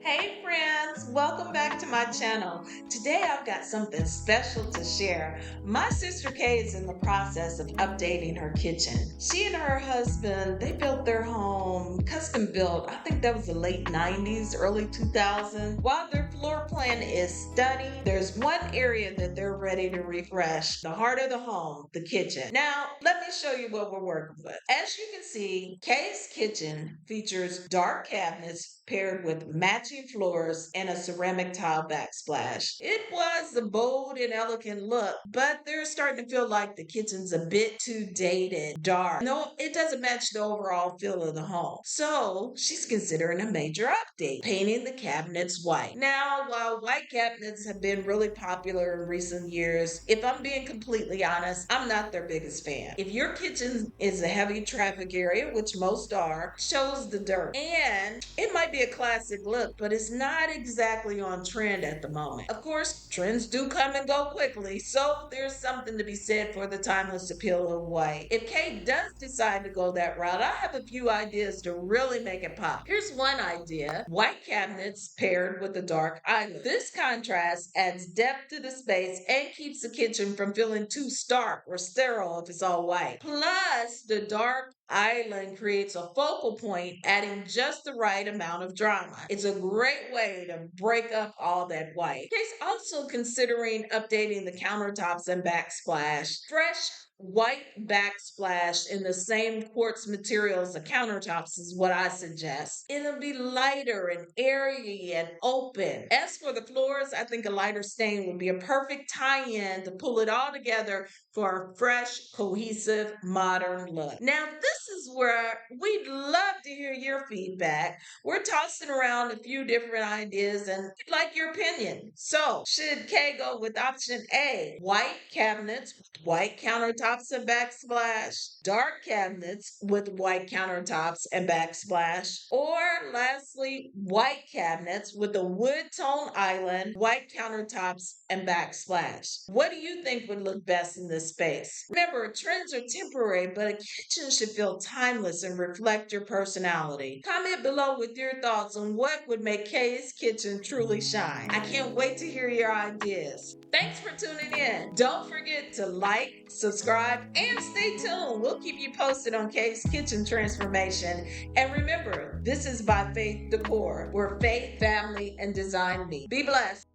Hey friends, welcome back to my channel. Today I've got something special to share. My sister Kay is in the process of updating her kitchen. She and her husband, they built their home custom built. I think that was the late 90s, early 2000s. While their floor plan is stunning, there's one area that they're ready to refresh. The heart of the home, the kitchen. Now, let me show you what we're working with. As you can see, Kay's kitchen features dark cabinets paired with matching floors and a ceramic tile backsplash. It was a bold and elegant look, but they're starting to feel like the kitchen's a bit too dated, dark. No, it doesn't match the overall feel of the home. So she's considering a major update, painting the cabinets white. Now, while white cabinets have been really popular in recent years, if I'm being completely honest, I'm not their biggest fan. If your kitchen is a heavy traffic area, which most are, shows the dirt. And it might be a classic look, but it's not exactly on trend at the moment. Of course, trends do come and go quickly, so there's something to be said for the timeless appeal of white. If Kate does decide to go that route, I have a few ideas to really make it pop. Here's one idea: white cabinets paired with a dark island. This contrast adds depth to the space and keeps the kitchen from feeling too stark or sterile if it's all white. Plus, the dark island creates a focal point, adding just the right amount of drama. It's a great way to break up all that white. He's also considering updating the countertops and backsplash. Fresh white backsplash in the same quartz material as the countertops is what I suggest. It'll be lighter and airy and open. As for the floors, I think a lighter stain would be a perfect tie-in to pull it all together for a fresh, cohesive, modern look. Now, this is where we'd love to hear your feedback. We're tossing around a few different ideas and we'd like your opinion. So, should Kay go with option A, white cabinets with white countertops and backsplash, dark cabinets with white countertops and backsplash, or lastly, white cabinets with a wood tone island, white countertops, and backsplash? What do you think would look best in this space? Remember, trends are temporary, but a kitchen should feel timeless and reflect your personality. Comment below with your thoughts on what would make Kay's kitchen truly shine. I can't wait to hear your ideas. Thanks for tuning in. Don't forget to like, subscribe, and stay tuned. We'll keep you posted on Kay's kitchen transformation. And remember, this is By Faith Decor, where faith, family, and design meet. Be blessed.